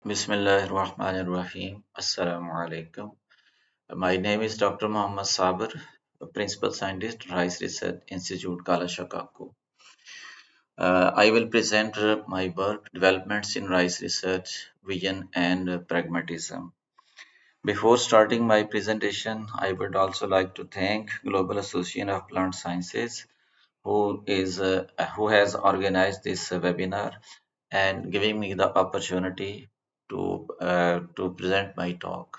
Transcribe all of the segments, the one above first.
Bismillahirrahmanirrahim. Assalamu alaikum. My name is Dr. Muhammad Sabar, a Principal Scientist, Rice Research Institute, Shah Kaku. I will present my work, developments in rice research, vision, and pragmatism. Before starting my presentation, I would also like to thank Global Association of Plant Sciences, who has organized this webinar and giving me the opportunity to present my talk.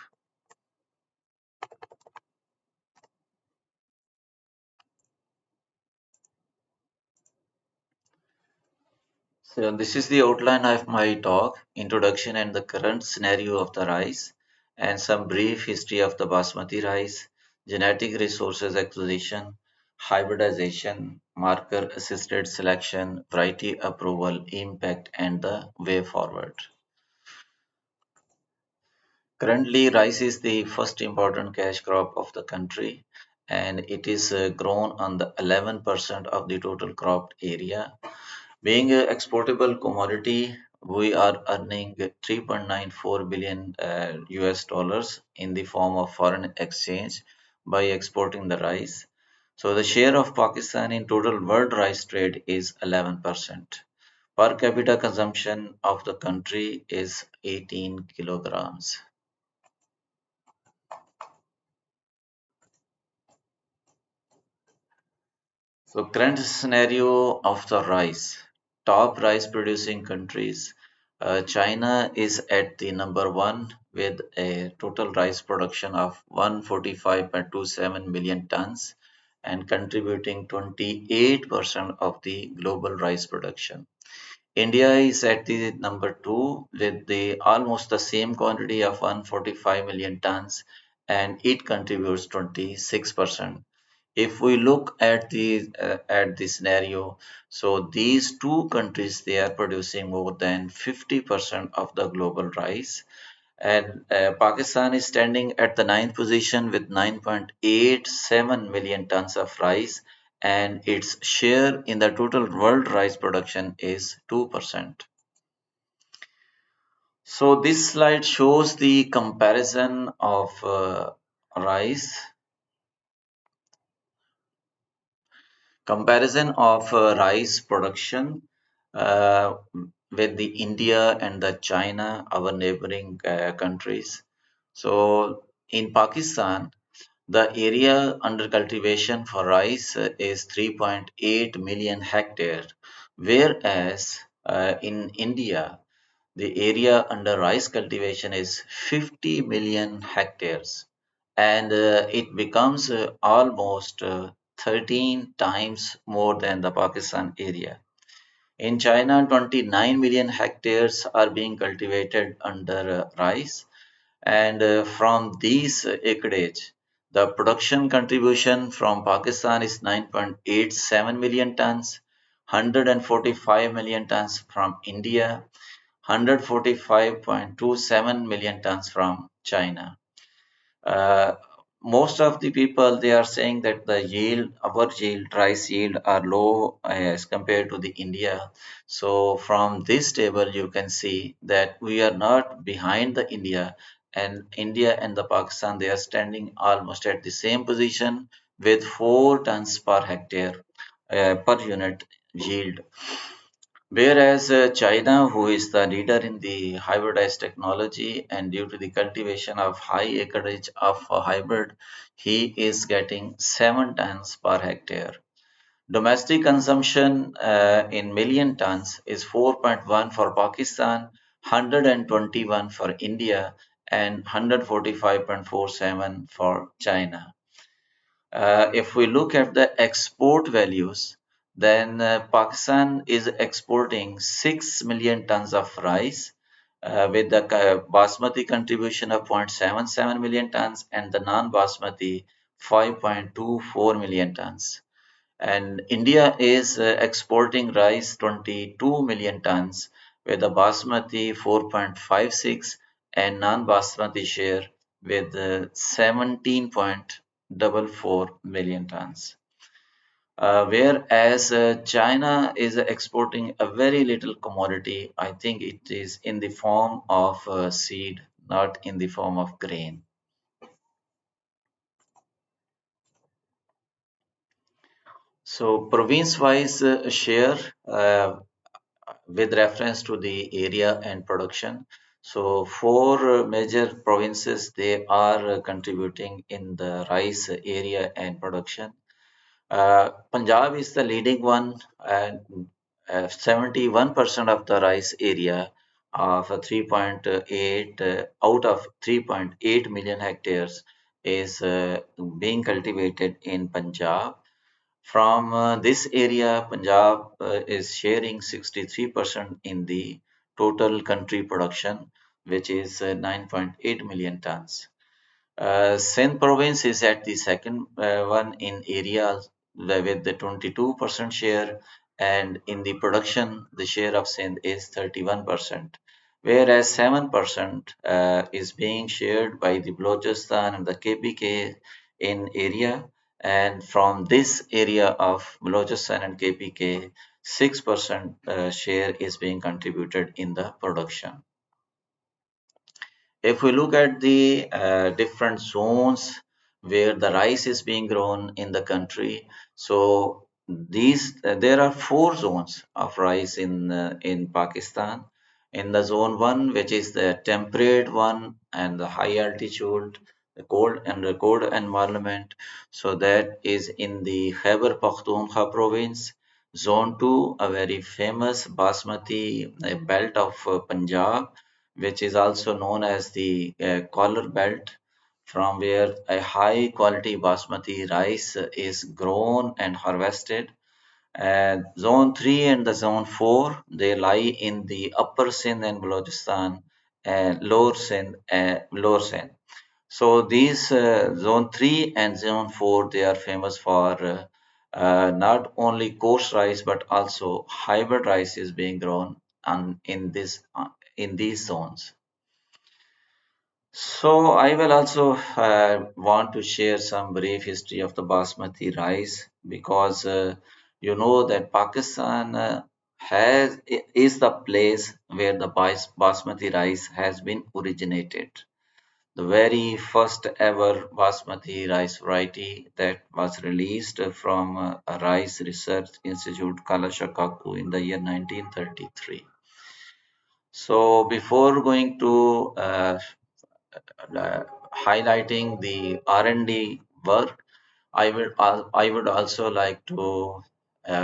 So this is the outline of my talk, introduction and the current scenario of the rice, and some brief history of the basmati rice, genetic resources acquisition, hybridization, marker assisted selection, variety approval, impact, and the way forward. Currently, rice is the first important cash crop of the country, and it is grown on the 11% of the total cropped area. Being an exportable commodity, we are earning 3.94 billion US dollars in the form of foreign exchange by exporting the rice. So the share of Pakistan in total world rice trade is 11%. Per capita consumption of the country is 18 kilograms. So current scenario of the rice. Top rice producing countries. China is at the number one with a total rice production of 145.27 million tons and contributing 28% of the global rice production. India is at the number two with the almost the same quantity of 145 million tons and it contributes 26%. If we look at the scenario, so these two countries they are producing more than 50% of the global rice, and Pakistan is standing at the ninth position with 9.87 million tons of rice, and its share in the total world rice production is 2%. So this slide shows the rice comparison of rice production uh, with the India and the China, our neighboring countries. So in Pakistan, the area under cultivation for rice is 3.8 million hectare, whereas in India, the area under rice cultivation is 50 million hectares, and it becomes almost 13 times more than the Pakistan area. In China, 29 million hectares are being cultivated under rice, and from these acreage, the production contribution from Pakistan is 9.87 million tons, 145 million tons from India, 145.27 million tons from China. Uh, Most of the people they are saying that our yield, rice yield are low as compared to the India. So from this table you can see that we are not behind the India and the Pakistan they are standing almost at the same position with 4 tons per hectare per unit yield. Whereas China, who is the leader in the hybridized technology, and due to the cultivation of high acreage of a hybrid, he is getting 7 tons per hectare. Domestic consumption in million tons is 4.1 for Pakistan, 121 for India, and 145.47 for China. If we look at the export values, then Pakistan is exporting 6 million tons of rice with the basmati contribution of 0.77 million tons and the non-basmati 5.24 million tons. And India is exporting rice 22 million tons with the basmati 4.56 and non-basmati share with 17.44 million tons. whereas China is exporting a very little commodity. I think it is in the form of seed, not in the form of grain. So province-wise share with reference to the area and production. So four major provinces they are contributing in the rice area and production. Punjab is the leading one, and 71% of the rice area of 3.8 out of 3.8 million hectares is being cultivated in Punjab. From this area, Punjab is sharing 63% in the total country production, which is 9.8 million tons. Sindh province is at the second one in area with the 22% share, and in the production, the share of Sindh is 31%, whereas 7% is being shared by the Balochistan and the KPK in area. And from this area of Balochistan and KPK, 6% share is being contributed in the production. If we look at the different zones where the rice is being grown in the country, so these there are four zones of rice in Pakistan. In the zone one, which is the temperate one and the high altitude, the cold environment, so that is in the Khyber Pakhtunkhwa province. Zone two, a very famous Basmati belt of Punjab, which is also known as the collar belt, from where a high quality basmati rice is grown and harvested. Zone 3 and the Zone 4, they lie in the upper Sindh and Balochistan and lower Sindh. So these Zone 3 and Zone 4, they are famous for not only coarse rice but also hybrid rice is being grown in these zones. So I will also want to share some brief history of the basmati rice, because you know that Pakistan is the place where the basmati rice has been originated. The very first ever basmati rice variety that was released from a rice research institute called Shah Kaku in the year 1933. So before going to highlighting the R&D work, I would also like to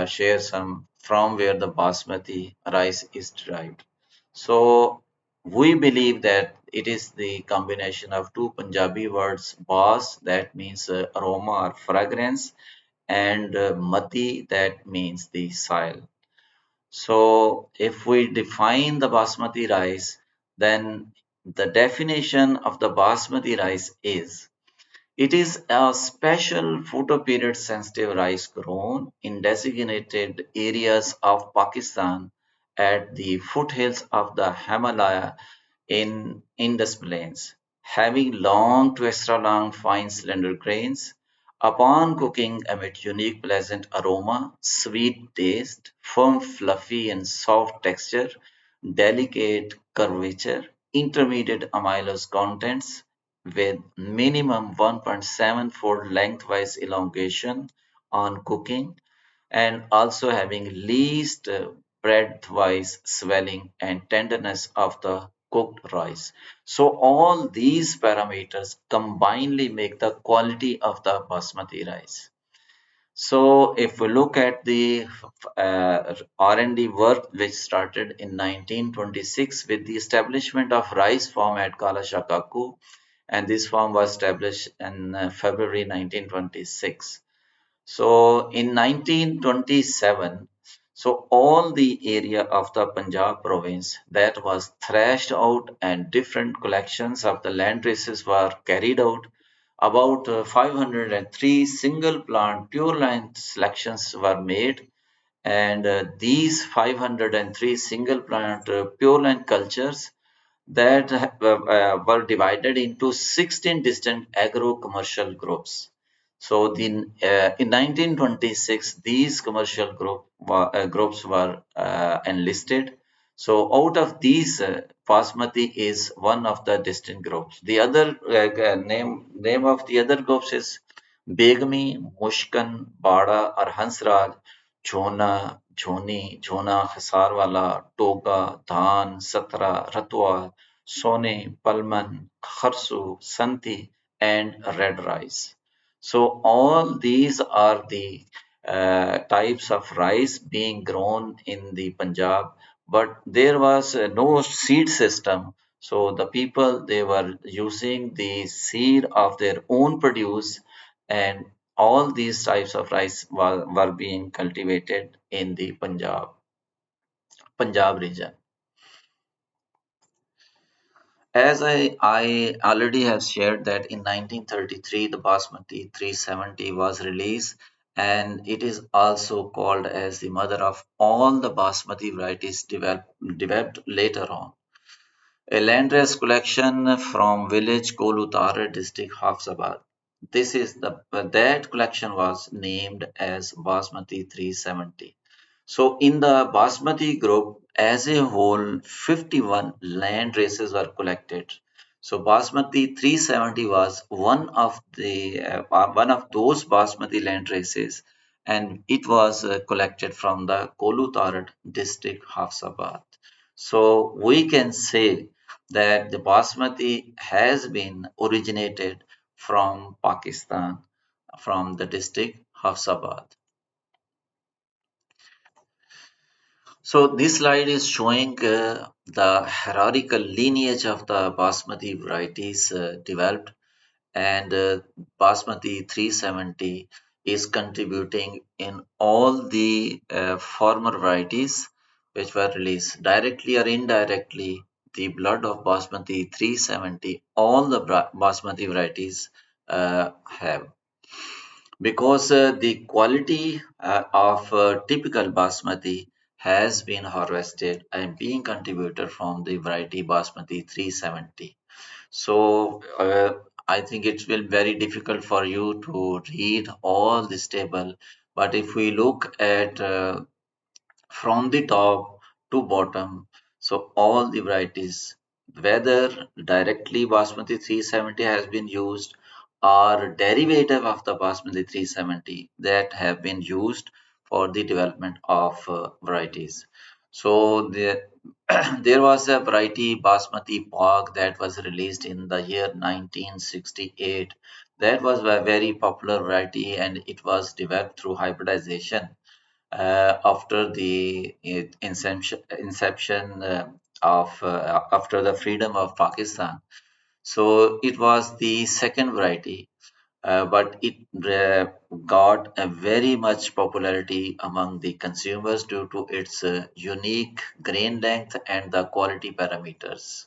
share some from where the basmati rice is derived. So we believe that it is the combination of two Punjabi words, bas, that means aroma or fragrance, and mati, that means the soil. So if we define the basmati rice, then the definition of the basmati rice is it is a special photoperiod sensitive rice grown in designated areas of Pakistan at the foothills of the Himalaya in Indus Plains, having long to extra long fine slender grains. Upon cooking, emit unique pleasant aroma, sweet taste, firm, fluffy, and soft texture, delicate curvature, intermediate amylose contents with minimum 1.7-fold lengthwise elongation on cooking, and also having least breadth-wise swelling and tenderness of the cooked rice. So all these parameters combinedly make the quality of the basmati rice. So if we look at the R&D work which started in 1926 with the establishment of rice farm at Kala Shah Kaku, and this farm was established in February 1926. So in 1927, so all the area of the Punjab province that was thrashed out and different collections of the land races were carried out. About 503 single plant pure line selections were made, and these 503 single plant pure line cultures that were divided into 16 distinct agro commercial groups. So in 1926, these commercial groups were enlisted. So out of these, Basmati is one of the distinct groups. The other name of the other groups is Begmi, Mushkan, Bada, or Hansraj, Jhona, Jhoni, Jhona, Hasarwala, Toga, Dhan, Satra, Ratwa, Sone, Palman, Kharsu, Santi, and Red Rice. So all these are the types of rice being grown in the Punjab, but there was no seed system. So the people they were using the seed of their own produce, and all these types of rice were being cultivated in the Punjab region. As I already have shared that in 1933 the Basmati 370 was released, and it is also called as the mother of all the Basmati varieties developed later on. A landrace collection from village Kolutara district Hafsabad. This is that collection was named as Basmati 370. So in the Basmati group as a whole, 51 land races were collected. So Basmati 370 was one of those Basmati land races, and it was collected from the Kolutarad district Hafsabad. So we can say that the Basmati has been originated from Pakistan, from the district Hafsabad. So this slide is showing the hierarchical lineage of the Basmati varieties developed, and Basmati 370 is contributing in all the former varieties which were released directly or indirectly. The blood of Basmati 370, all the Basmati varieties have, because the quality of typical basmati has been harvested and being contributed from the variety basmati 370. So I think it will very difficult for you to read all this table, but if we look at from the top to bottom. So all the varieties, whether directly Basmati 370 has been used or derivative of the Basmati 370 that have been used for the development of varieties. So there was a variety Basmati Pog that was released in the year 1968. That was a very popular variety and it was developed through hybridization after the inception of after the freedom of Pakistan. So it was the second variety, but it got a very much popularity among the consumers due to its unique grain length and the quality parameters.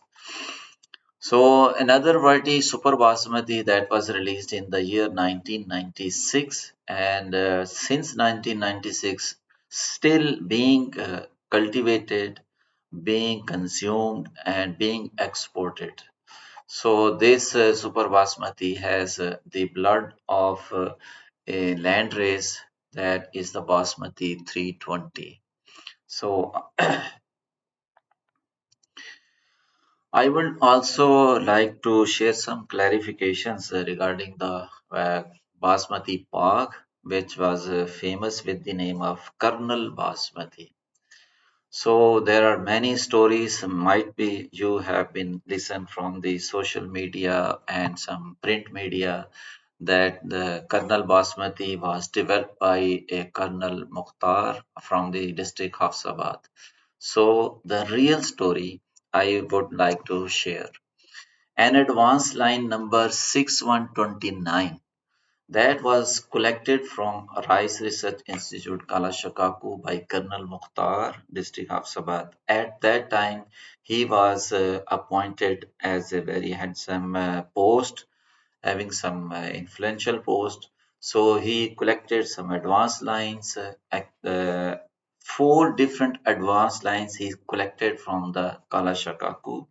So another variety, Super Basmati, that was released in the year 1996, and since 1996, still being cultivated, being consumed, and being exported. So this Super Basmati has the blood of a land race that is the Basmati 320. So I would also like to share some clarifications regarding the Basmati Pak, which was famous with the name of Colonel Basmati. So there are many stories, might be you have been listened from the social media and some print media that the Colonel Basmati was developed by a Colonel Mukhtar from the district of Sabah. So the real story I would like to share. An advanced line number 6129 that was collected from Rice Research Institute Kala Shah Kaku by Colonel Mukhtar, district of Sabat. At that time, he was appointed as a very handsome post, having some influential post. So he collected some advanced lines, four different advanced lines he collected from the Kala Shah Kaku.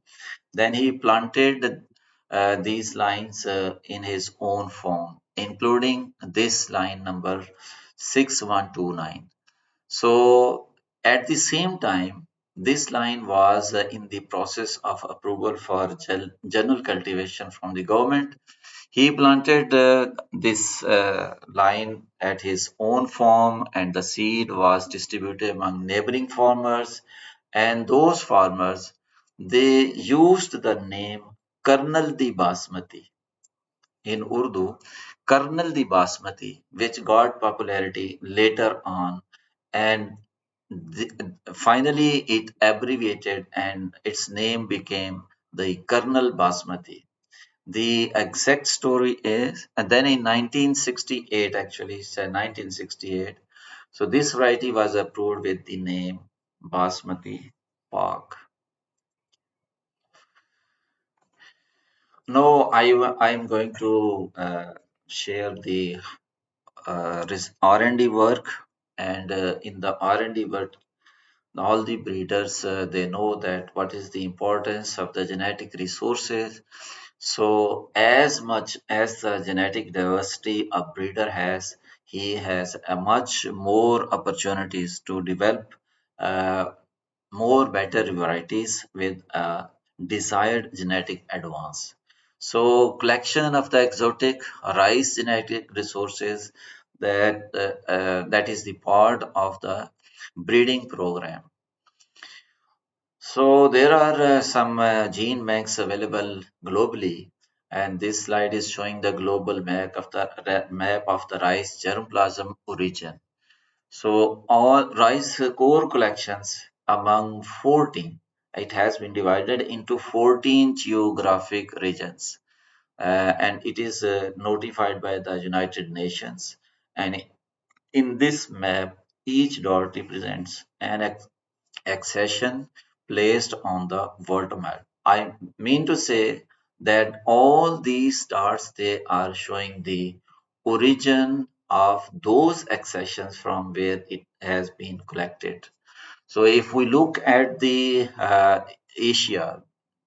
Then he planted these lines in his own form. including this line number 6129. So at the same time, this line was in the process of approval for general cultivation from the government. He planted this line at his own farm, and the seed was distributed among neighboring farmers. And those farmers, they used the name Colonel the Basmati in Urdu, Colonel the Basmati, which got popularity later on, and finally it abbreviated and its name became the Colonel Basmati. The exact story is, and then in 1968, actually, it's 1968, so this variety was approved with the name Basmati Pak. No, I am going to share the R&D work, and in the R&D work, all the breeders they know that what is the importance of the genetic resources. So as much as the genetic diversity a breeder has, he has a much more opportunities to develop uh, more better varieties with desired genetic advance. So collection of the exotic rice genetic resources, that is the part of the breeding program. So there are some gene banks available globally, and this slide is showing the global map of the rice germplasm origin. So all rice core collections among 14, it has been divided into 14 geographic regions, and it is notified by the United Nations. And in this map, each dot represents an accession placed on the world map. I mean to say that all these stars they are showing the origin of those accessions from where it has been collected. So if we look at the Asia,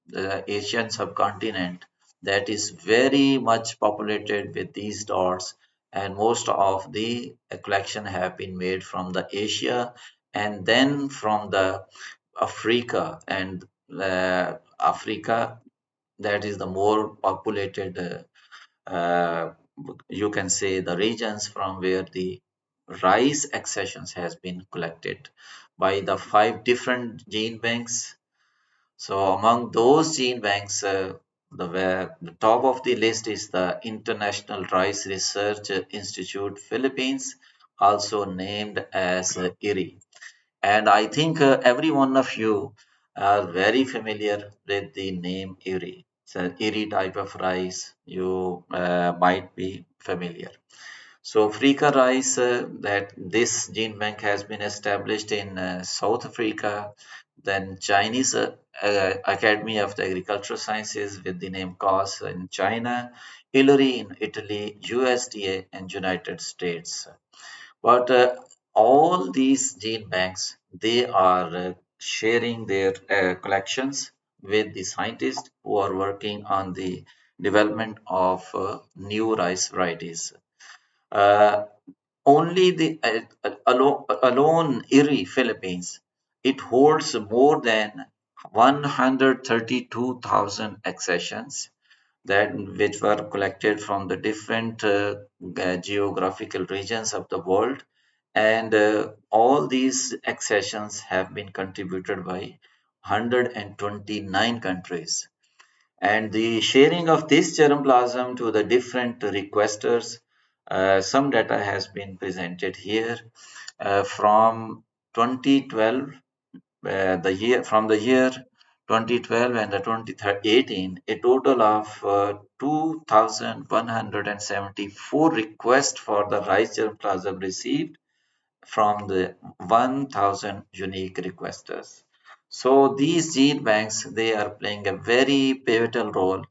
the Asian subcontinent, that is very much populated with these dots, and most of the collection have been made from the Asia and then from the Africa, and Africa, that is the more populated, you can say, the regions from where the rice accessions has been collected by the five different gene banks. So among those gene banks, the top of the list is the International Rice Research Institute Philippines, also named as IRI. And I think every one of you are very familiar with the name Iri. It's an Iri type of rice. You might be familiar. So Africa rice, that this gene bank has been established in South Africa. Then Chinese Academy of the Agricultural Sciences with the name COS in China, ILRI in Italy, USDA and United States. But all these gene banks, they are sharing their collections with the scientists who are working on the development of new rice varieties. Uh, Only the alone IRI Philippines, it holds more than 132,000 accessions that which were collected from the different geographical regions of the world, and all these accessions have been contributed by 129 countries, and the sharing of this germplasm to the different requesters, some data has been presented here from 2012, from the year 2012 and the 2018, a total of 2,174 requests for the rice germplasm received from the 1,000 unique requesters. So these gene banks, they are playing a very pivotal role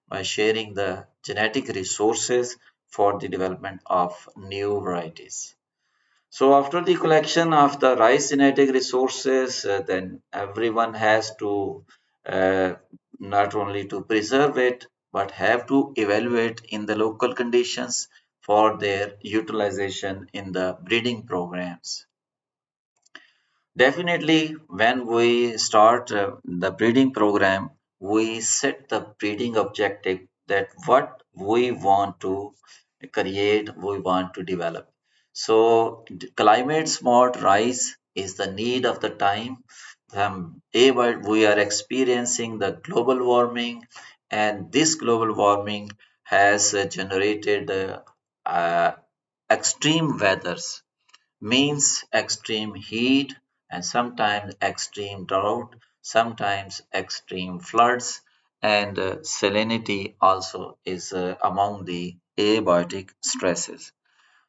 by sharing the genetic resources for the development of new varieties. So after the collection of the rice genetic resources, then everyone has to uh, not only to preserve it, but have to evaluate in the local conditions for their utilization in the breeding programs. Definitely, when we start the breeding program, we set the breeding objective that what we want to create, we want to develop. So, climate smart rice is the need of the time. But we are experiencing the global warming, and this global warming has generated extreme weathers, means extreme heat and sometimes extreme drought, sometimes extreme floods, and salinity also is among the abiotic stresses.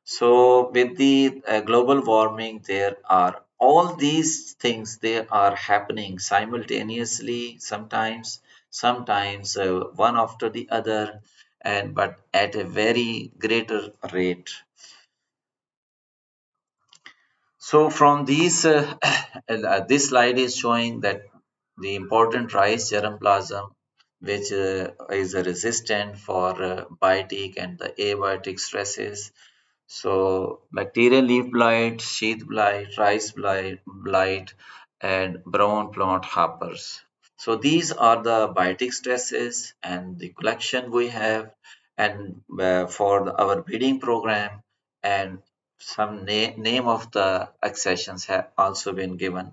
So, with the global warming, there are all these things they are happening simultaneously, sometimes one after the other, and but at a very greater rate. So from these, this slide is showing that the important rice germplasm, which is resistant for biotic and the abiotic stresses. So bacterial leaf blight, sheath blight, rice blight, and brown plant hoppers. So these are the biotic stresses and the collection we have, and for our breeding program, and some name of the accessions have also been given.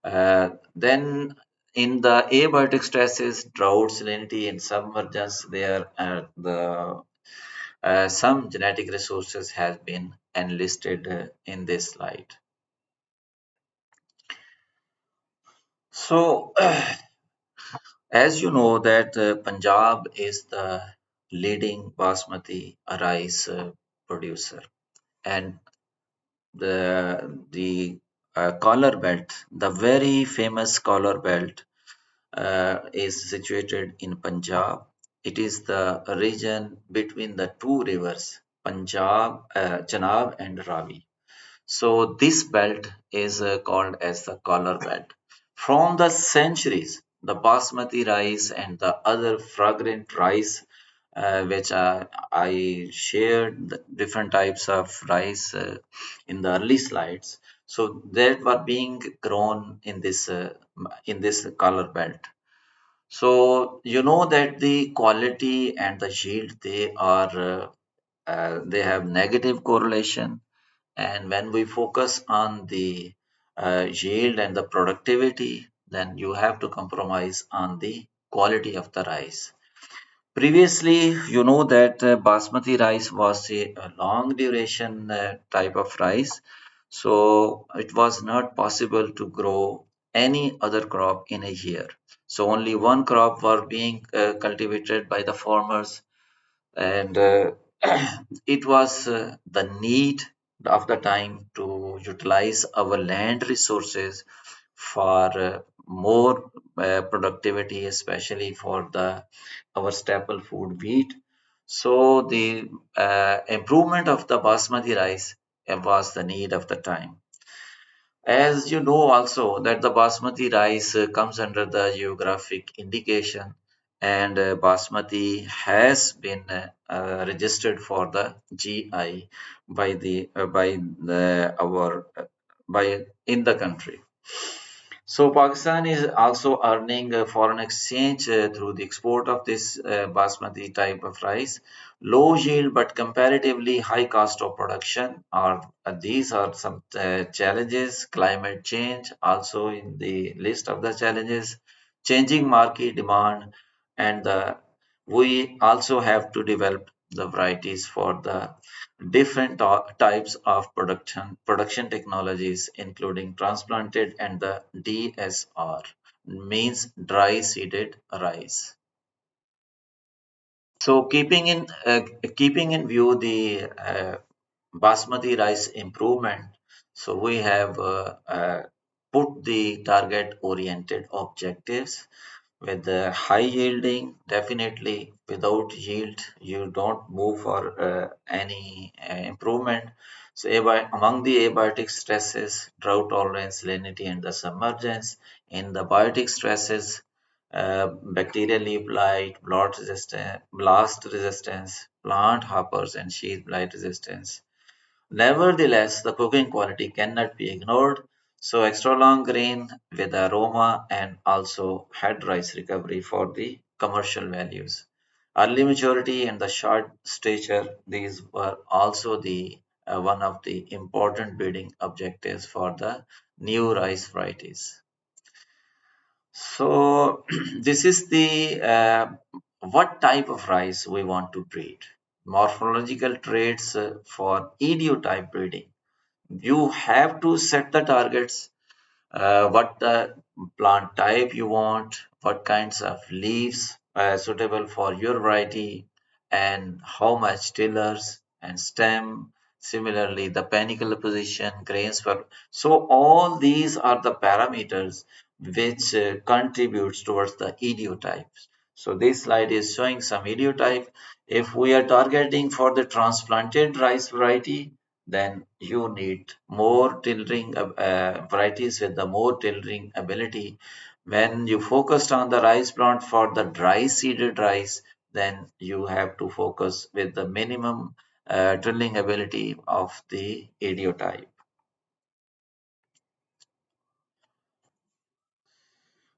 Then in the abiotic stresses, drought, salinity, and submergence, there the some genetic resources have been enlisted in this slide. So, as you know that Punjab is the leading basmati rice producer, and the collar belt, the very famous collar belt, is situated in Punjab. It is the region between the two rivers, Chenab and Ravi. So this belt is called as the collar belt. From the centuries, the basmati rice and the other fragrant rice, which I shared the different types of rice in the early slides. So that were being grown in this collar belt. So you know that the quality and the yield they have negative correlation, and when we focus on the yield and the productivity, then you have to compromise on the quality of the rice. Previously, you know that basmati rice was a long duration type of rice, so it was not possible to grow any other crop in a year. So only one crop were being cultivated by the farmers, and it was the need of the time to utilize our land resources for more productivity, especially for the our staple food wheat. So the improvement of the basmati rice was the need of the time. As you know also that the basmati rice comes under the geographic indication, and basmati has been registered for the GI by the our by in the country. So Pakistan is also earning foreign exchange through the export of this basmati type of rice. Low yield but comparatively high cost of production are these are some challenges. Climate change also in the list of the challenges. Changing market demand, and we also have to develop the varieties for the different types of production technologies, including transplanted and the DSR, means dry seeded rice. So keeping in view the basmati rice improvement, so we have put the target oriented objectives with the high yielding. Definitely without yield you don't move for any improvement. So among the abiotic stresses, drought tolerance, salinity, and the submergence. In the biotic stresses, bacterial leaf blight, blast resistance, plant hoppers, and sheath blight resistance. Nevertheless, the cooking quality cannot be ignored. So, extra long grain with aroma and also head rice recovery for the commercial values. Early maturity and the short stature, these were also the one of the important breeding objectives for the new rice varieties. So, this is the what type of rice we want to breed. Morphological traits for Idiotype breeding. You have to set the targets, what the plant type you want, what kinds of leaves suitable for your variety, and how much tillers and stem. Similarly, the panicle position, grains per. So all these are the parameters which contributes towards the idiotypes. So this slide is showing some idiotype. If we are targeting for the transplanted rice variety, then you need more tillering varieties with the more tillering ability. When you focused on the rice plant for the dry seeded rice, then you have to focus with the minimum drilling ability of the idiotype.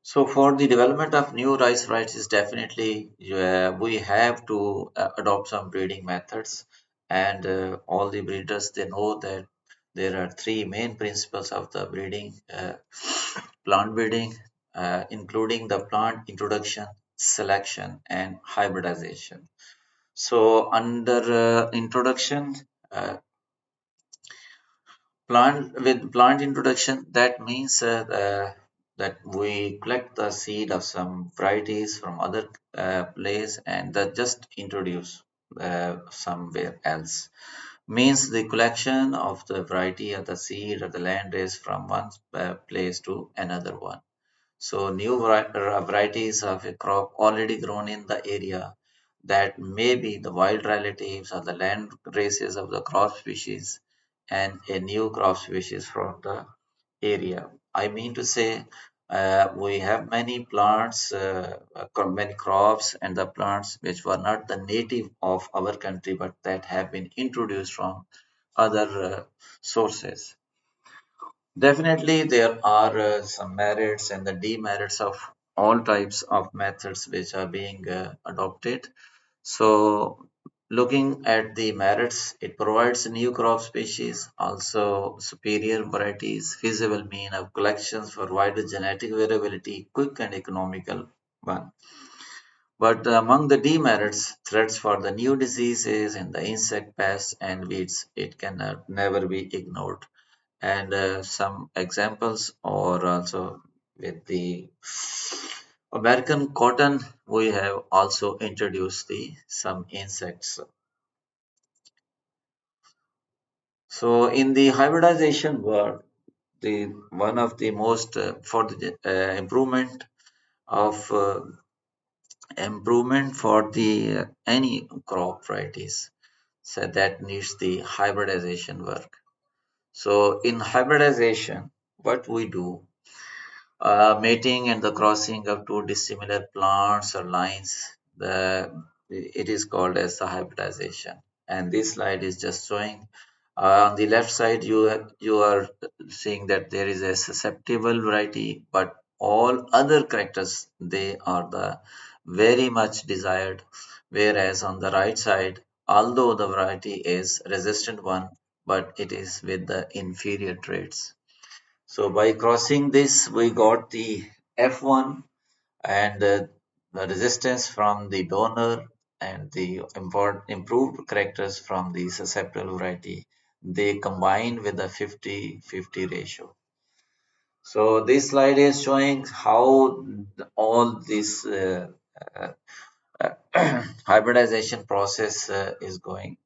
So for the development of new rice varieties, definitely we have to adopt some breeding methods, and all the breeders they know that there are three main principles of the breeding: plant breeding, including the plant introduction, selection, and hybridization. So under introduction, uh, plant introduction, that means that we collect the seed of some varieties from other place and that just introduce somewhere else. Means the collection of the variety of the seed or the land is from one place to another one. So new varieties of a crop already grown in the area that may be the wild relatives or the land races of the crop species and a new crop species from the area. I mean to say, we have many plants, many crops and the plants which were not the native of our country but that have been introduced from other sources. Definitely, there are some merits and the demerits of all types of methods which are being adopted. So, looking at the merits, it provides new crop species, also superior varieties, feasible mean of collections for wider genetic variability, quick and economical one. But among the demerits, threats for the new diseases and the insect pests and weeds, it cannot never be ignored and some examples or also with the American cotton we have also introduced the some insects. So in the hybridization world, the one of the most for the improvement for the any crop varieties, so that needs the hybridization work. So in hybridization, what we do, mating and the crossing of two dissimilar plants or lines, it is called as the hybridization. And this slide is just showing. On the left side, you are seeing that there is a susceptible variety, but all other characters they are the very much desired. Whereas on the right side, although the variety is resistant one, but it is with the inferior traits. So by crossing this, we got the F1 and the resistance from the donor and the improved characters from the susceptible variety. They combine with the 50-50 ratio. So this slide is showing how all this uh, hybridization process is going.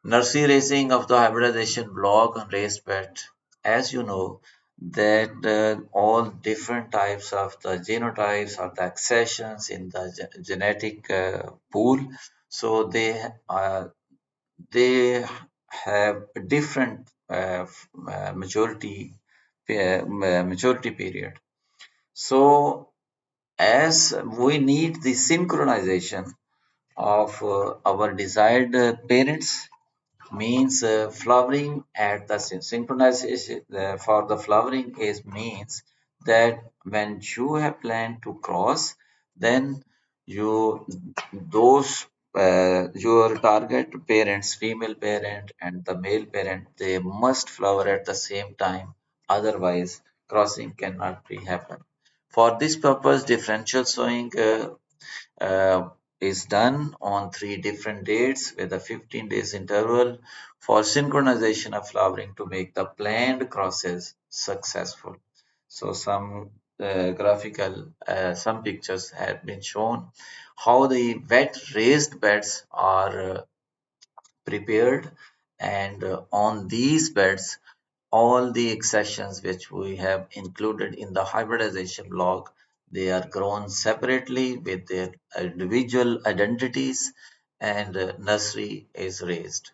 Nursery racing of the hybridization block on raised bed. As you know, that all different types of the genotypes or the accessions in the genetic pool, so they have a different maturity period. So as we need the synchronization of our desired parents, means flowering at the synchronization for the flowering is means that when you have planned to cross, then you those your target parents, female parent and the male parent, they must flower at the same time, otherwise crossing cannot be happen. For this purpose, differential sowing uh, is done on three different dates with a 15 days interval for synchronization of flowering to make the planned crosses successful. So some some pictures have been shown how the wet raised beds are prepared, and on these beds all the accessions which we have included in the hybridization block, they are grown separately with their individual identities, and nursery is raised.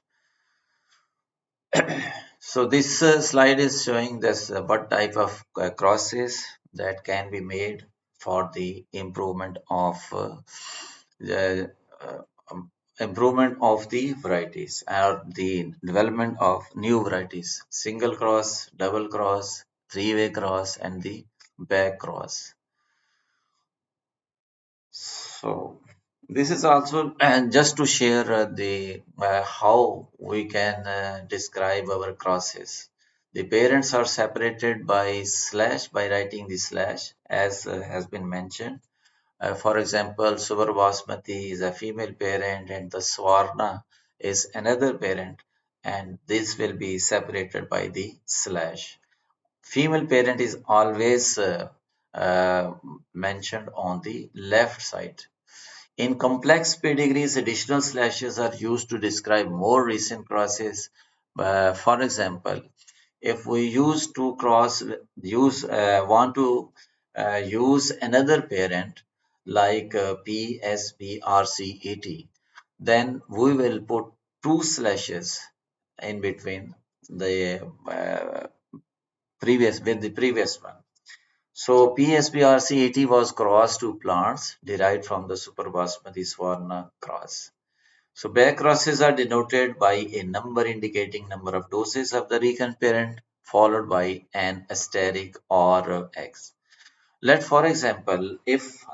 So this slide is showing this what type of crosses that can be made for the the uh, improvement of the varieties or the development of new varieties: single cross, double cross, three-way cross, and the back cross. So this is also, and just to share the how we can describe our crosses. The parents are separated by slash, by writing the slash as has been mentioned. For example, Super Basmati is a female parent and the Swarna is another parent, and this will be separated by the slash. Female parent is always uh, mentioned on the left side. In complex pedigrees, additional slashes are used to describe more recent crosses. For example, if we use to cross, want to use another parent like PSBRC80, then we will put two slashes in between the previous one. So PSBRC80 was crossed to plants derived from the Super Basmati Swarna cross. So back crosses are denoted by a number indicating number of doses of the recurrent parent followed by an asterisk or X. Let for example, if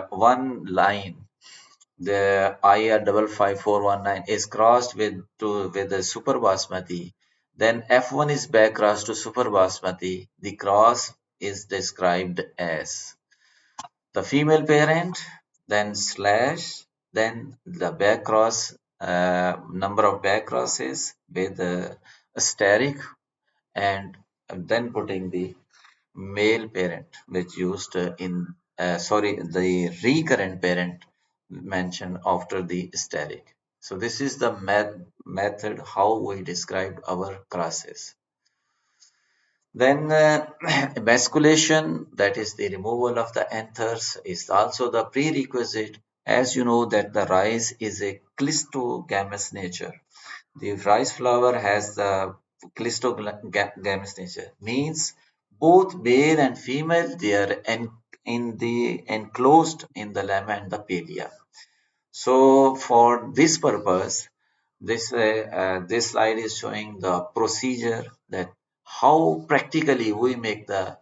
one line, the IR 55419 is crossed with the Super Basmati, then F1 is back crossed to Super Basmati. The cross is described as the female parent, then slash, then the back cross, number of back crosses with asterisk, and then putting the male parent, which used the recurrent parent mentioned after the asterisk. So this is the method how we described our crosses. Then emasculation, that is the removal of the anthers, is also the prerequisite. As you know that the rice is a clistogamous nature. The rice flower has the clistogamous nature, means both male and female they are in the enclosed in the lemma and the pelia. So for this purpose, this slide is showing the procedure that how practically we make the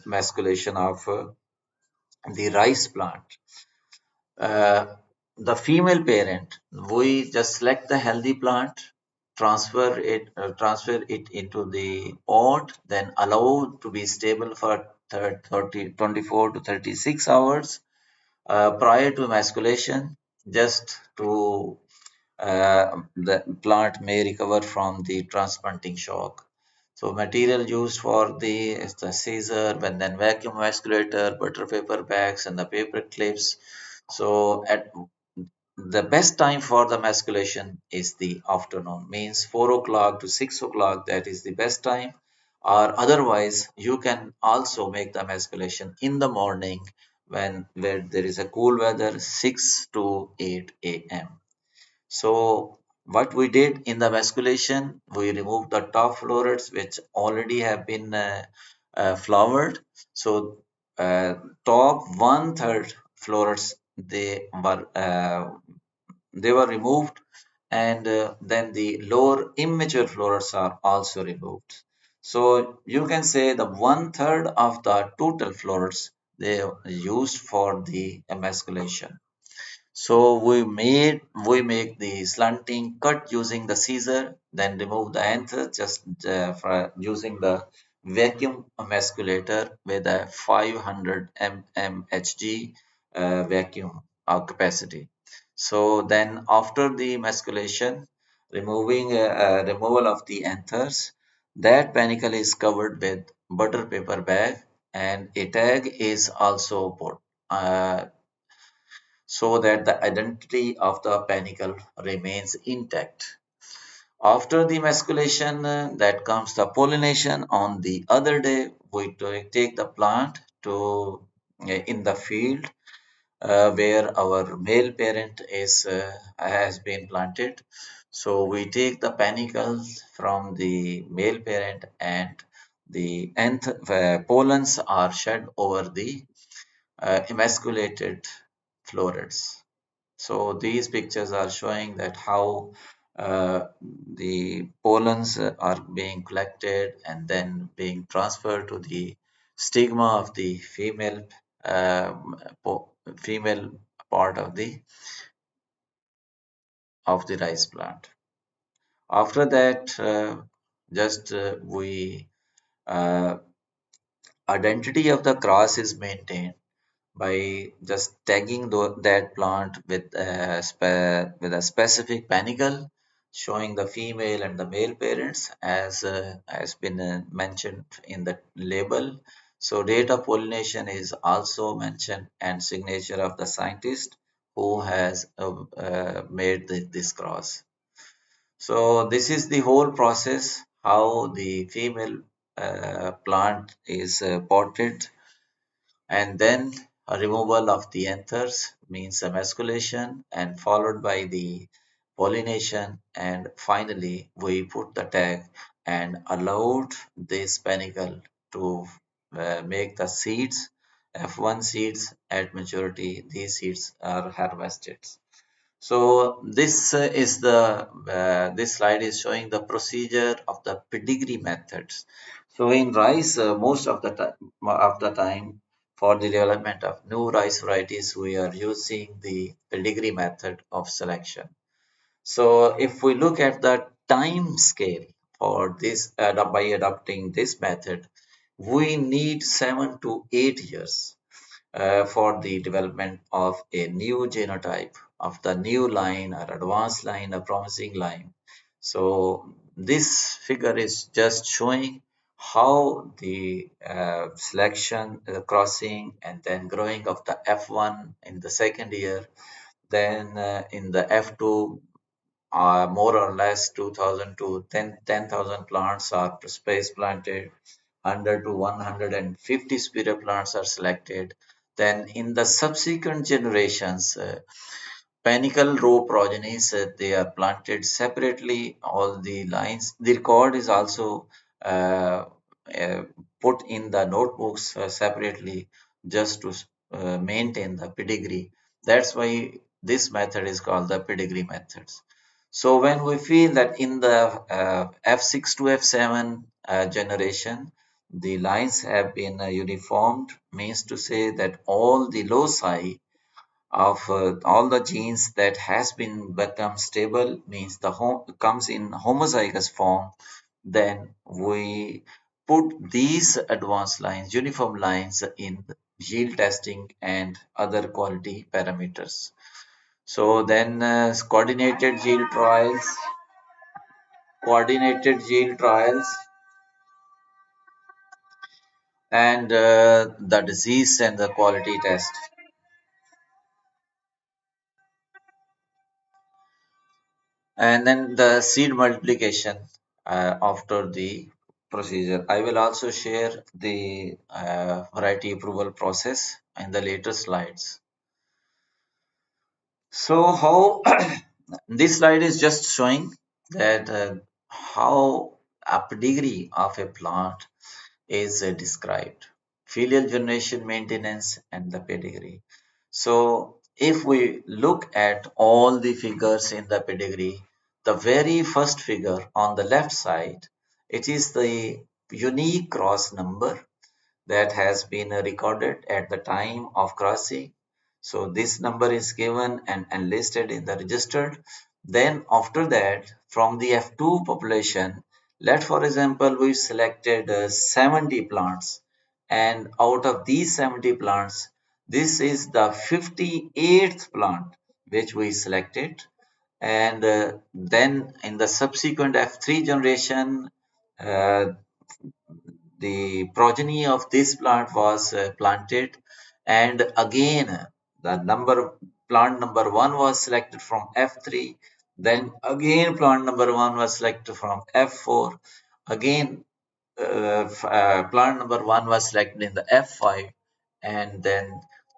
emasculation of the rice plant. Uh, the female parent, we just select the healthy plant, transfer it into the pot, then allow to be stable for 24 to 36 hours prior to emasculation, just to the plant may recover from the transplanting shock. So material used for the is the scissor, and then vacuum emasculator, butter paper bags, and the paper clips. So at the best time for the emasculation is the afternoon, means 4 o'clock to 6 o'clock. That is the best time. Or otherwise, you can also make the emasculation in the morning when where there is a cool weather, 6 to 8 a.m. So what we did in the vasculation, we removed the top florets which already have been flowered. So uh, top one third flowers they were removed, and then the lower immature flowers are also removed. So you can say the one third of the total flowers they used for the emasculation. So we make the slanting cut using the scissor, then remove the anther just for using the vacuum emasculator with a 500 mmHg vacuum capacity. So then after the emasculation, removal of the anthers, that panicle is covered with butter paper bag, and a tag is also put. So that the identity of the panicle remains intact. After the emasculation, that comes the pollination. On the other day, we take the plant to in the field where our male parent is has been planted. So we take the panicles from the male parent, and the pollens are shed over the emasculated florets. So these pictures are showing that how the pollens are being collected and then being transferred to the stigma of the female part of the rice plant. After that, just we identity of the cross is maintained by just tagging that plant with a specific panicle showing the female and the male parents as has been mentioned in the label. So date of pollination is also mentioned, and signature of the scientist who has made this cross. So this is the whole process how the female plant is potted, and then a removal of the anthers means emasculation, and followed by the pollination, and finally we put the tag and allowed this panicle to make the seeds, F1 seeds. At maturity these seeds are harvested. So this slide is showing the procedure of the pedigree methods. So in rice, most of the time for the development of new rice varieties, we are using the pedigree method of selection. So if we look at the time scale for this by adopting this method, we need 7 to 8 years for the development of a new genotype of the new line or advanced line, a promising line. So this figure is just showing how the selection, the crossing, and then growing of the F1 in the second year, then in the F2, more or less 2000 to 10,000 plants are space planted, 100 to 150 spear plants are selected. Then in the subsequent generations, panicle row progenies, they are planted separately, all the lines. The record is also uh, uh, put in the notebooks separately just to maintain the pedigree. That's why this method is called the pedigree methods. So when we feel that in the F6 to F7 generation, the lines have been uniformed, means to say that all the loci of all the genes that has been become stable, means the comes in homozygous form, then we put these advanced lines, uniform lines, in yield testing and other quality parameters. So then coordinated yield trials, and the disease and the quality test. And then the seed multiplication after the procedure. I will also share the variety approval process in the later slides. So how this slide is just showing that how a pedigree of a plant is described. filial generation maintenance, and the pedigree. So if we look at all the figures in the pedigree, the very first figure on the left side, it is the unique cross number that has been recorded at the time of crossing. So this number is given and listed in the registered. Then after that, from the F2 population, let for example we selected 70 plants, and out of these 70 plants, this is the 58th plant which we selected. And then in the subsequent F3 generation, uh, the progeny of this plant was planted, and again the number plant number one was selected from F3, then again plant number one was selected from F4, again plant number one was selected in the F5, and then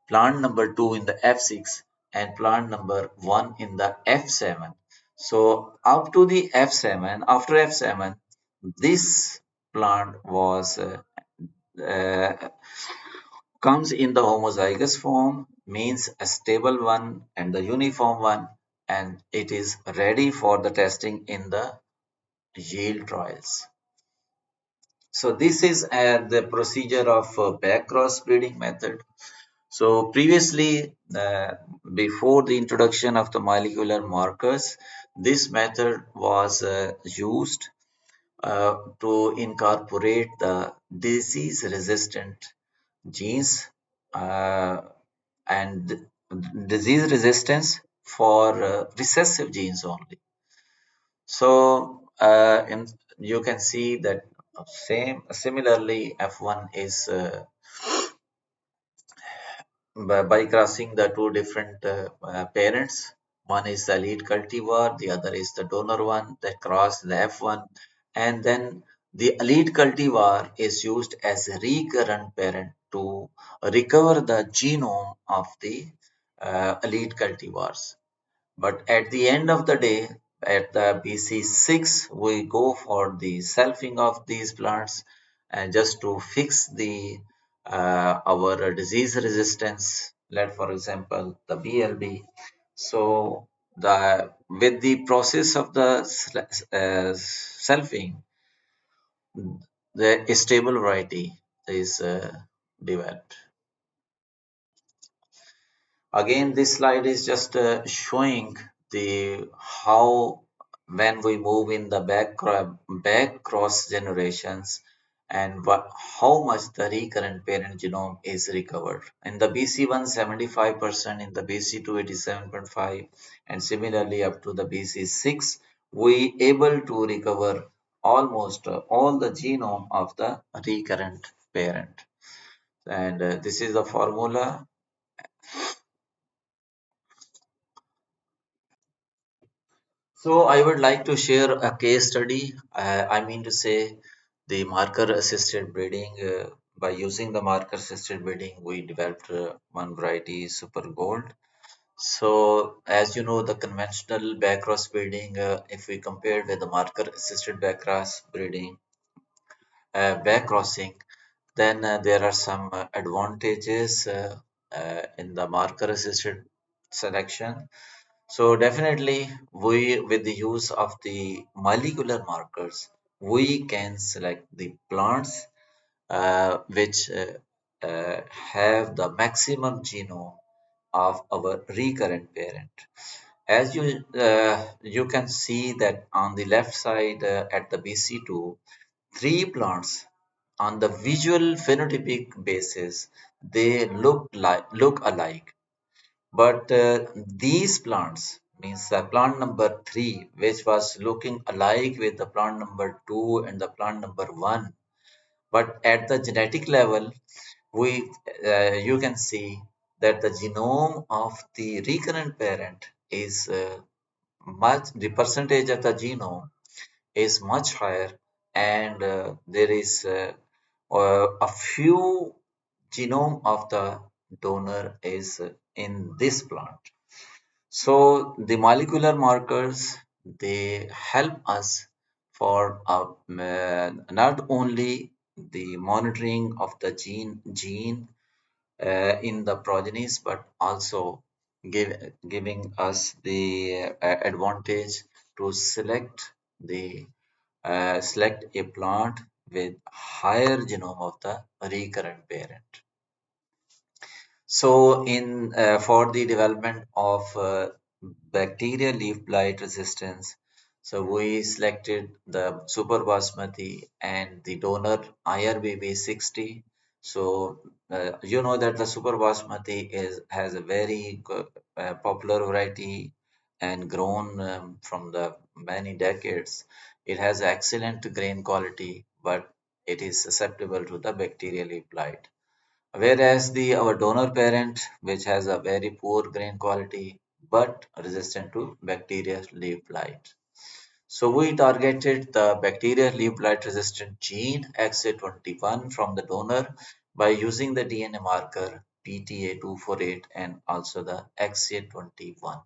plant number two in the F6, and plant number one in the F7. So up to the F7, after F7, this plant was uh, comes in the homozygous form, means a stable one and the uniform one, and it is ready for the testing in the yield trials. So this is the procedure of backcross breeding method. So previously, before the introduction of the molecular markers, this method was used to incorporate the disease resistant genes uh, and disease resistance for recessive genes only. So you can see that similarly F1 is by crossing the two different parents. One is the lead cultivar, the other is the donor one that cross the F1, and then the lead cultivar is used as a recurrent parent to recover the genome of the lead cultivars. But at the end of the day, at the BC6, we go for the selfing of these plants and just to fix the our disease resistance. Let for example the BLB. So the with the process of the selfing, the stable variety is developed. Again, this slide is just showing the how when we move in the back cross generations and how much the recurrent parent genome is recovered. In the BC1, 75%, in the BC2, 87.5, and similarly up to the BC6, we able to recover almost all the genome of the recurrent parent. And this is the formula. So I would like to share a case study. I mean to say the marker assisted breeding. By using the marker assisted breeding, we developed one variety, Super Gold. So as you know, the conventional backcross breeding, if we compare with the marker assisted backcrossing, then there are some advantages in the marker assisted selection. So definitely we with the use of the molecular markers, we can select the plants which have the maximum genome of our recurrent parent. As you can see that on the left side at the BC2, three plants on the visual phenotypic basis, they look alike, but these plants means the plant number three, which was looking alike with the plant number two and the plant number one, but at the genetic level, we you can see that the genome of the recurrent parent is much the percentage of the genome is much higher, and there is a few genome of the donor is in this plant. So the molecular markers, they help us for not only the monitoring of the gene in the progenies, but also giving us the advantage to select a plant with higher genome of the recurrent parent. So, in for the development of bacterial leaf blight resistance, so we selected the Super Basmati and the donor IRBB 60. So, you know that the Super Basmati has a very popular variety and grown from the many decades. It has excellent grain quality, but it is susceptible to the bacterial leaf blight. Whereas the our donor parent, which has a very poor grain quality but resistant to bacterial leaf blight. So we targeted the bacterial leaf blight resistant gene XA21 from the donor by using the DNA marker PTA248 and also the XA21.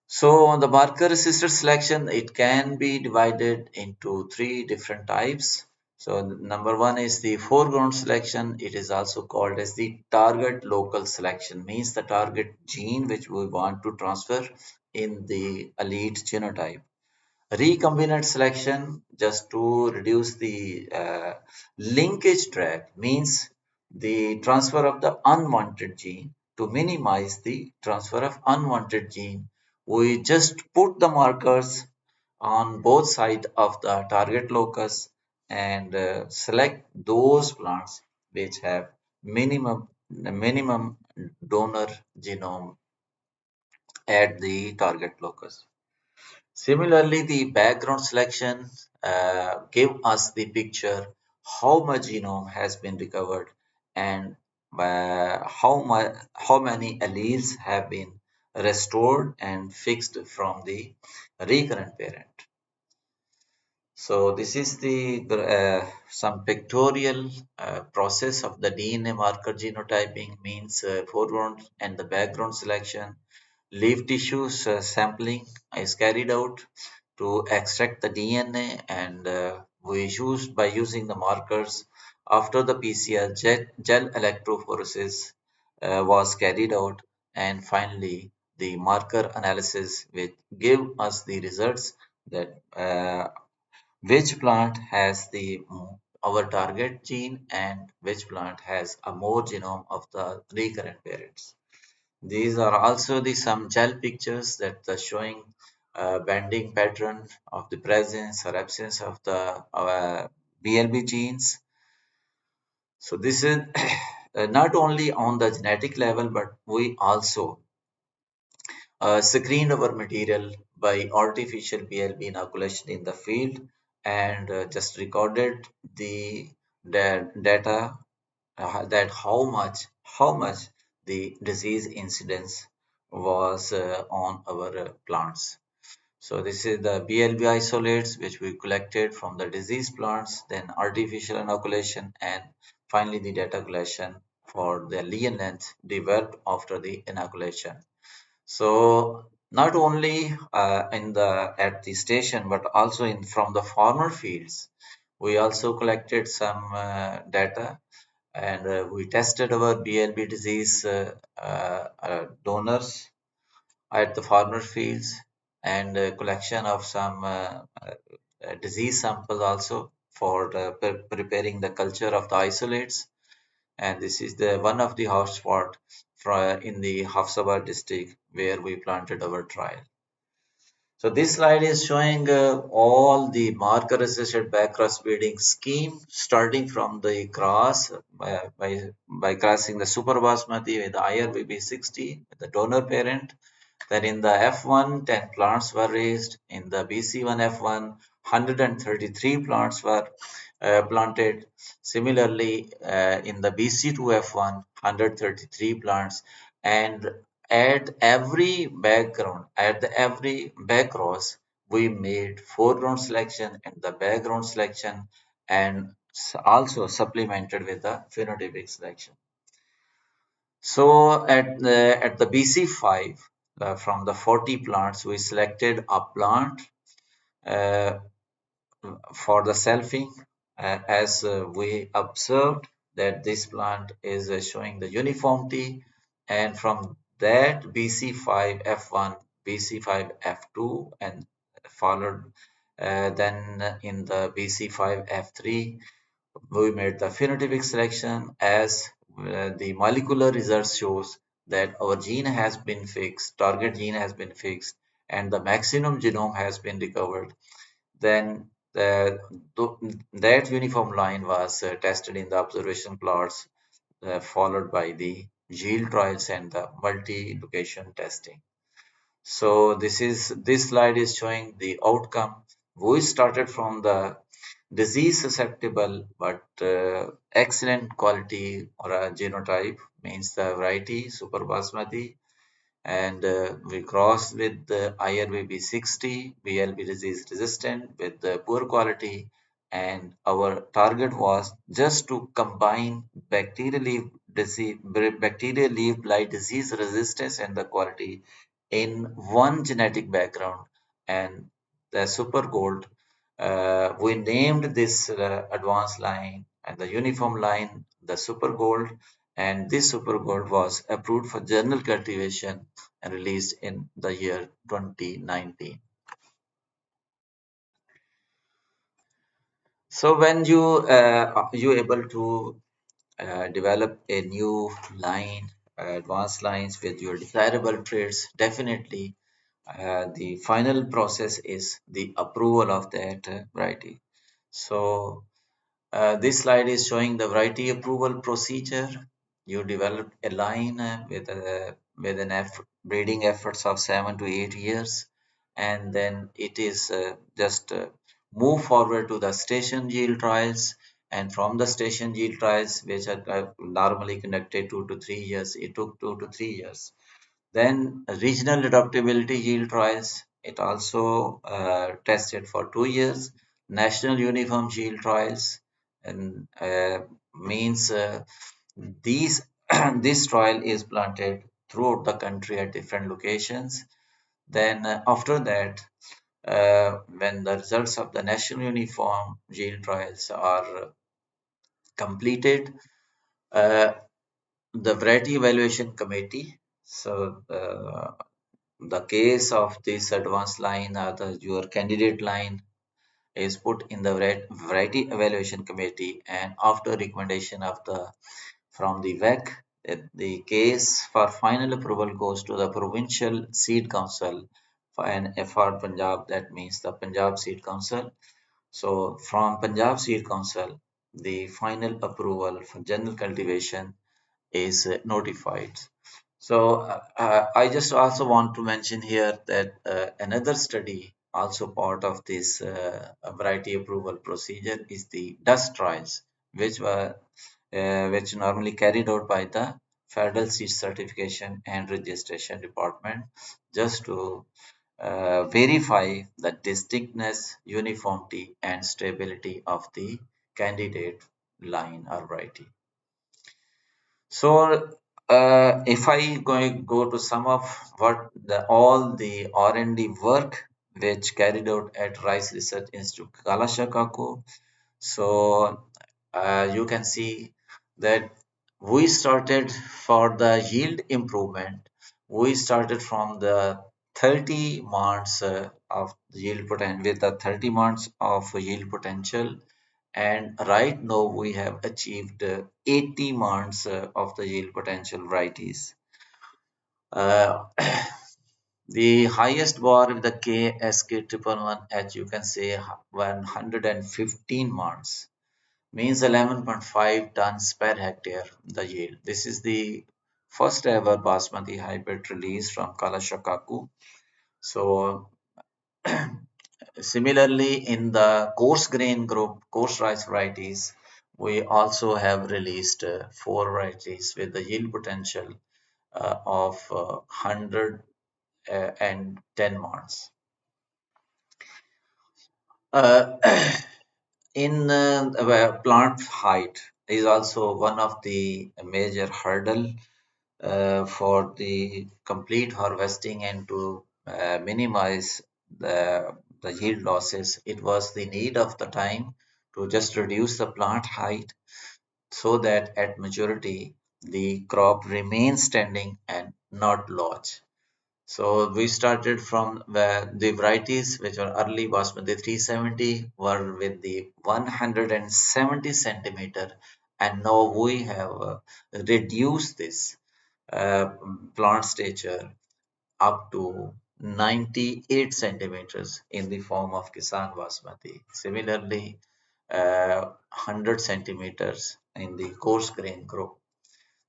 So on the marker assisted selection, it can be divided into three different types. So number one is the foreground selection. It is also called as the target local selection, means the target gene which we want to transfer in the elite genotype. Recombinant selection, just to reduce the linkage drag, means the transfer of the unwanted gene. To minimize the transfer of unwanted gene, we just put the markers on both sides of the target locus and select those plants which have minimum donor genome at the target locus. Similarly, the background selection give us the picture how much genome has been recovered and how many alleles have been restored and fixed from the recurrent parent. So this is the some pictorial process of the DNA marker genotyping, means foreground and the background selection. Leaf tissues sampling is carried out to extract the DNA, and we use by using the markers after the PCR gel electrophoresis was carried out, and finally the marker analysis which give us the results that which plant has the our target gene and which plant has a more genome of the recurrent parents. These are also the some gel pictures that are showing bending pattern of the presence or absence of the BLB genes. So this is not only on the genetic level, but we also screened our material by artificial BLB inoculation in the field and just recorded the data that how much the disease incidence was on our plants. So this is the BLB isolates which we collected from the diseased plants, then artificial inoculation, and finally the data collection for the lesion length developed after the inoculation. So not only in the at the station, but also in from the farmer fields, we also collected some data and we tested our BLB disease donors at the farmer fields and collection of some disease samples also for preparing the culture of the isolates. And this is the one of the hotspot in the Sabar district where we planted our trial. So this slide is showing all the marker assisted backcross breeding scheme starting from the cross by crossing the Super Basmati with the IRBB 60, the donor parent. Then in the F1, 10 plants were raised. In the BC1 F1, 133 plants were planted. Similarly, in the BC2 F1, 133 plants. And at every backcross, we made foreground selection and the background selection and also supplemented with the phenotypic selection. So at the BC5, from the 40 plants, we selected a plant uh, for the selfing as we observed that this plant is showing the uniformity, and from that BC5F1, BC5F2, and followed then in the BC5F3, we made the phenotypic selection as the molecular results shows that our gene has been fixed, target gene has been fixed, and the maximum genome has been recovered. Then that uniform line was tested in the observation plots, followed by the yield trials and the multi-location testing. So this slide is showing the outcome. We started from the disease susceptible but excellent quality or a genotype, means the variety super basmati, and we crossed with the IRBB 60 BLB disease resistant with the poor quality, and our target was just to combine bacterial leaf blight disease resistance and the quality in one genetic background. And the super gold, we named this advanced line and the uniform line the super gold, and this super gold was approved for journal cultivation and released in the year 2019. So when you able to develop a new line, advanced lines with your desirable traits, definitely the final process is the approval of that variety. So this slide is showing the variety approval procedure. You develop a line with an breeding efforts of 7 to 8 years, and then it is just move forward to the station yield trials. And from the station yield trials, which are normally conducted 2 to 3 years, it took 2 to 3 years. Then regional adaptability yield trials, it also tested for 2 years. National uniform yield trials, and means these this trial is planted throughout the country at different locations. Then after that, when the results of the national uniform yield trials are completed, uh, the variety evaluation committee. So the case of this advanced line or your candidate line is put in the variety evaluation committee, and after recommendation of the from the VEC, the case for final approval goes to the Provincial Seed Council and FR Punjab, that means the Punjab Seed Council. So from Punjab Seed Council, the final approval for general cultivation is notified. So I just also want to mention here that another study, also part of this variety approval procedure, is the dust trials, which normally carried out by the Federal Seed Certification and Registration Department, just to verify the distinctness, uniformity, and stability of the candidate line or variety. So, if I go to sum of what all the R&D work which carried out at Rice Research Institute, Shah Kaku, so you can see that we started for the yield improvement. We started from the 30 months of yield potential with the 30 months of yield potential, and right now we have achieved 80 months of the yield potential varieties. Uh, the highest bar with the KSK 111H, you can say 115 months, means 11.5 tons per hectare the yield. This is the first ever Basmati hybrid released from Shah Kaku. So similarly, in the coarse grain group, coarse rice varieties, we also have released four varieties with the yield potential of 110 months. Uh, in plant height is also one of the major hurdle for the complete harvesting and to minimize the yield losses. It was the need of the time to just reduce the plant height so that at maturity the crop remains standing and not lodge. So we started from the varieties which are early Basmati 370 were with the 170 centimeter, and now we have reduced this uh, plant stature up to 98 centimeters in the form of Kisan Basmati. Similarly, 100 centimeters in the coarse grain group,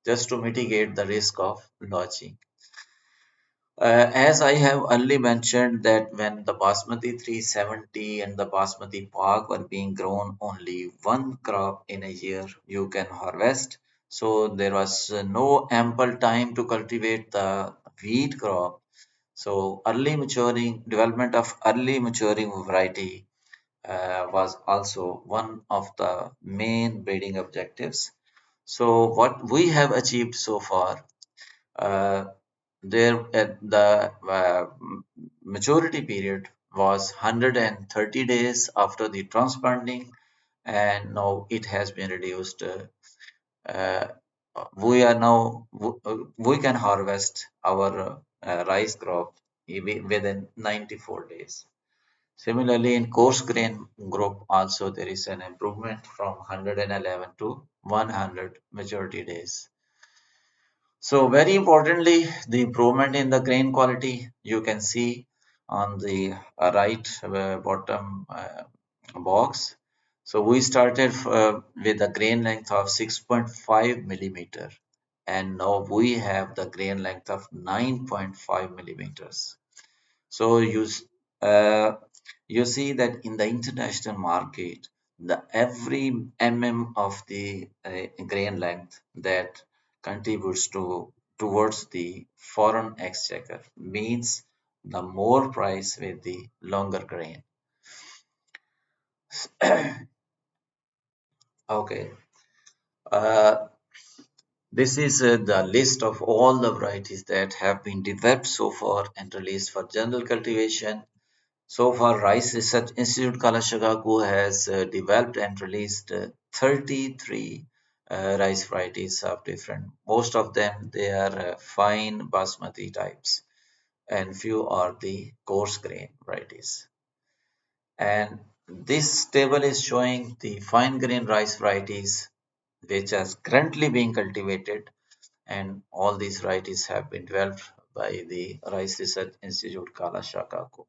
just to mitigate the risk of lodging. As I have early mentioned that when the Basmati 370 and the Basmati Pak were being grown only one crop in a year you can harvest. So there was no ample time to cultivate the wheat crop. So early maturing development of early maturing variety was also one of the main breeding objectives. So what we have achieved so far, uh, there the maturity period was 130 days after the transplanting, and now it has been reduced. Uh, we are now we can harvest our rice crop within 94 days. Similarly, in coarse grain group also there is an improvement from 111 to 100 maturity days. So very importantly, the improvement in the grain quality you can see on the right bottom box. So we started with a grain length of 6.5 millimeter, and now we have the grain length of 9.5 millimeters. So uh, you see that in the international market, the every of the grain length that contributes towards the foreign exchequer means the more price with the longer grain. Okay. Uh, this is the list of all the varieties that have been developed so far and released for general cultivation. So far, Rice Research Institute Shah Kaku has developed and released 33 rice varieties of different. Most of them they are fine basmati types, and few are the coarse grain varieties. And this table is showing the fine grain rice varieties which are currently being cultivated, and all these varieties have been developed by the Rice Research Institute Shah Kaku.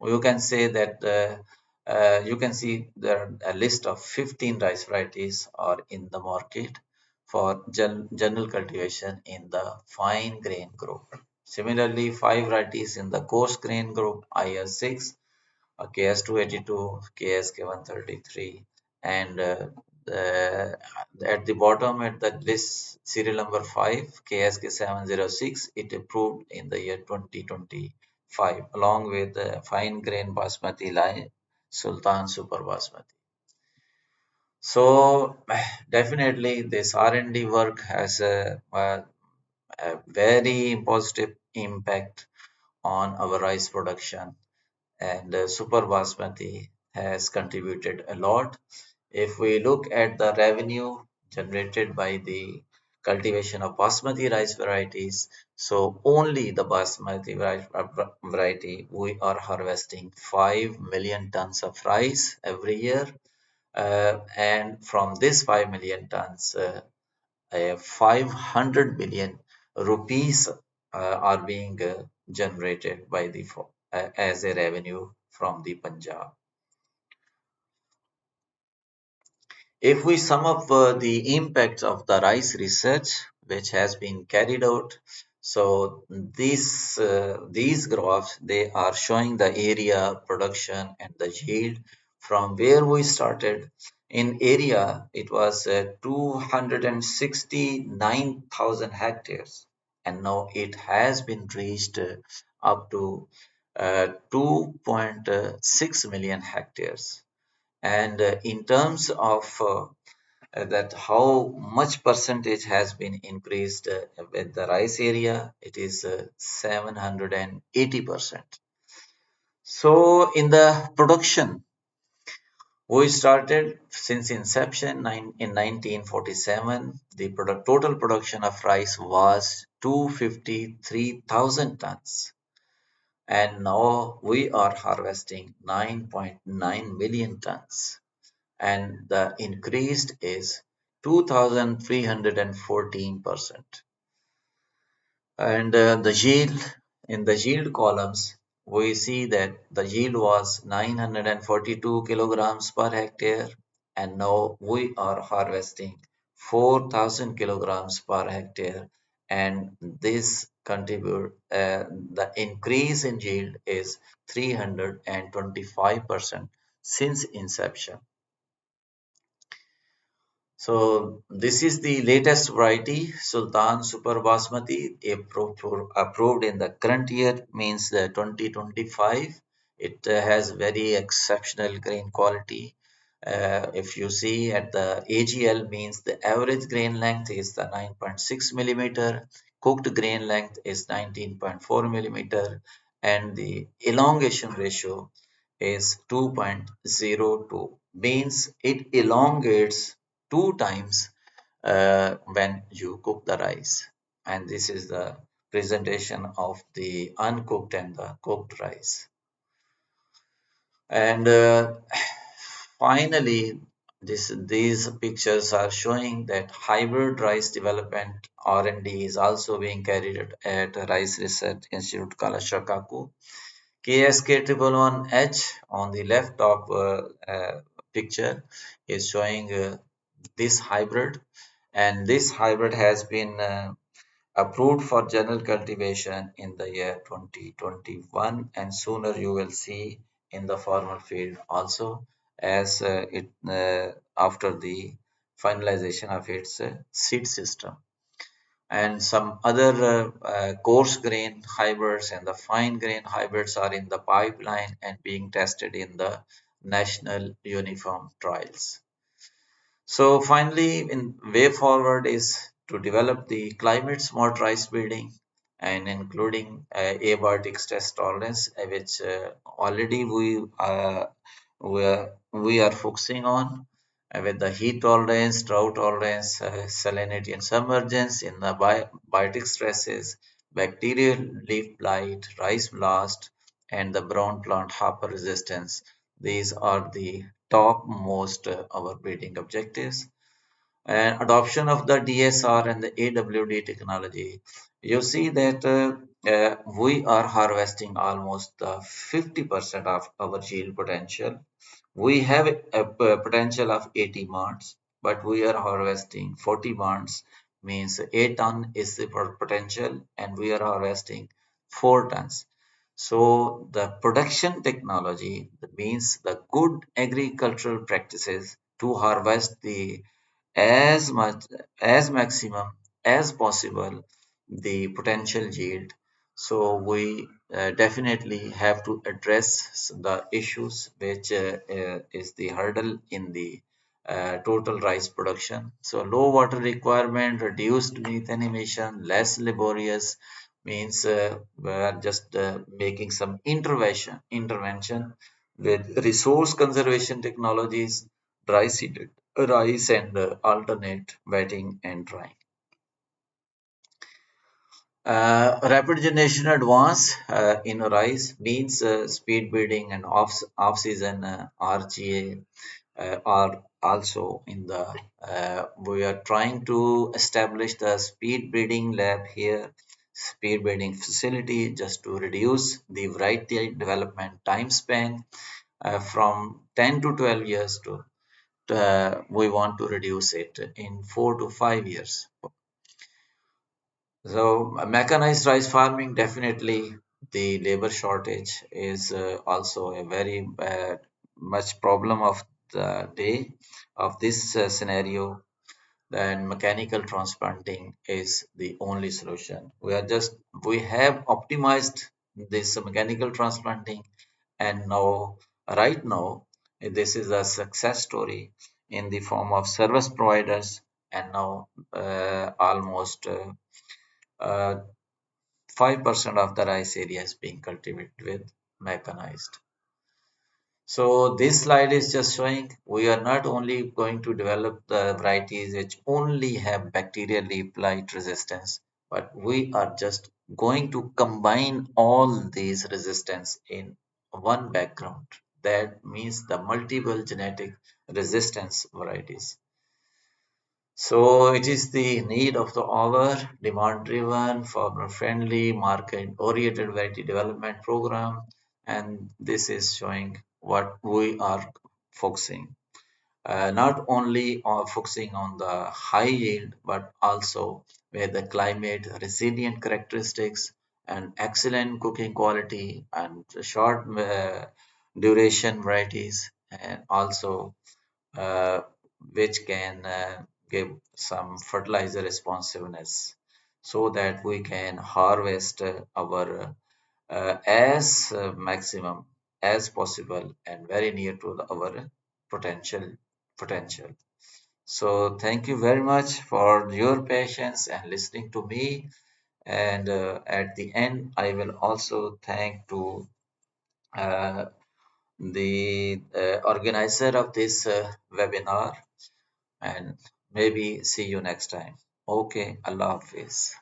You can say that you can see there are a list of 15 rice varieties are in the market for general cultivation in the fine grain group. Similarly, 5 varieties in the coarse grain group IS6, KS282, KSK133, and at the bottom at the list serial number 5, KSK706, it approved in the year 2025 along with the fine grain basmati line Sultan Super Basmati. So definitely this R&D work has a very positive impact on our rice production, and Super Basmati has contributed a lot. If we look at the revenue generated by the cultivation of Basmati rice varieties, so only the Basmati variety, we are harvesting 5 million tons of rice every year. And from this 5 million tons, 500 billion rupees are being generated by the as a revenue from the Punjab. If we sum up the impacts of the rice research which has been carried out, so these graphs they are showing the area, production, and the yield from where we started. In area, it was 269,000 hectares, and now it has been reached up to 2.6 million hectares. And in terms of that how much percentage has been increased with the rice area, it is 780%. So in the production, We started since inception in 1947. The total production of rice was 253,000 tons, and now we are harvesting 9.9 million tons, and the increased is 2,314%. And the yield, in the yield columns, we see that the yield was 942 kilograms per hectare, and now we are harvesting 4,000 kilograms per hectare. And this contribute, the increase in yield is 325% since inception. So this is the latest variety, Sultan Super Basmati, approved in the current year, means the 2025. It has very exceptional grain quality. If you see at the AGL, means the average grain length is the 9.6 millimeter, cooked grain length is 19.4 millimeter, and the elongation ratio is 2.02, means it elongates two times when you cook the rice. And this is the presentation of the uncooked and the cooked rice. And finally, these pictures are showing that hybrid rice development R&D is also being carried at a Rice Research Institute called Shah Kaku. KSK111H on the left top picture is showing this hybrid, and this hybrid has been approved for general cultivation in the year 2021, and sooner you will see in the farmer field also, as it after the finalization of its seed system. And some other coarse grain hybrids and the fine grain hybrids are in the pipeline and being tested in the national uniform trials. So finally, in way forward is to develop the climate smart rice breeding, and including abiotic stress tolerance, which already we are focusing on, with the heat tolerance, drought tolerance, salinity and submergence in the biotic stresses, bacterial leaf blight, rice blast, and the brown plant hopper resistance. These are the top most our breeding objectives. And adoption of the DSR and the AWD technology, you see that we are harvesting almost 50% of our yield potential. We have a potential of 80 months, but we are harvesting 40 months, means 8 ton is the potential, and we are harvesting 4 tons. So the production technology, that means the good agricultural practices to harvest the as much as maximum as possible the potential yield. So we definitely have to address the issues which is the hurdle in the total rice production. So low water requirement, reduced methane emission, less laborious, means we are just making some intervention with resource conservation technologies, dry seeded rice, and alternate wetting and drying. Rapid generation advance in rice means speed breeding and off-season RGA are also in the. We are trying to establish the speed breeding lab here, speed breeding facility, just to reduce the variety development time span from 10 to 12 years to we want to reduce it in 4 to 5 years. So mechanized rice farming, definitely the labor shortage is also a very much problem of the day of this scenario. Then mechanical transplanting is the only solution. We have optimized this mechanical transplanting, and now right now this is a success story in the form of service providers, and now almost 5% of the rice area is being cultivated with mechanized. So this slide is just showing we are not only going to develop the varieties which only have bacterial leaf blight resistance, but we are just going to combine all these resistance in one background. That means the multiple genetic resistance varieties. So it is the need of the hour, demand-driven, farmer-friendly, market-oriented variety development program, and this is showing what we are focusing. Not only on focusing on the high yield, but also with the climate resilient characteristics and excellent cooking quality and short duration varieties, and also uh, which can give some fertilizer responsiveness so that we can harvest our as maximum as possible and very near to our potential. So thank you very much for your patience and listening to me. And at the end, I will also thank to uh, the organizer of this webinar, and maybe see you next time. Okay, Allah Hafiz.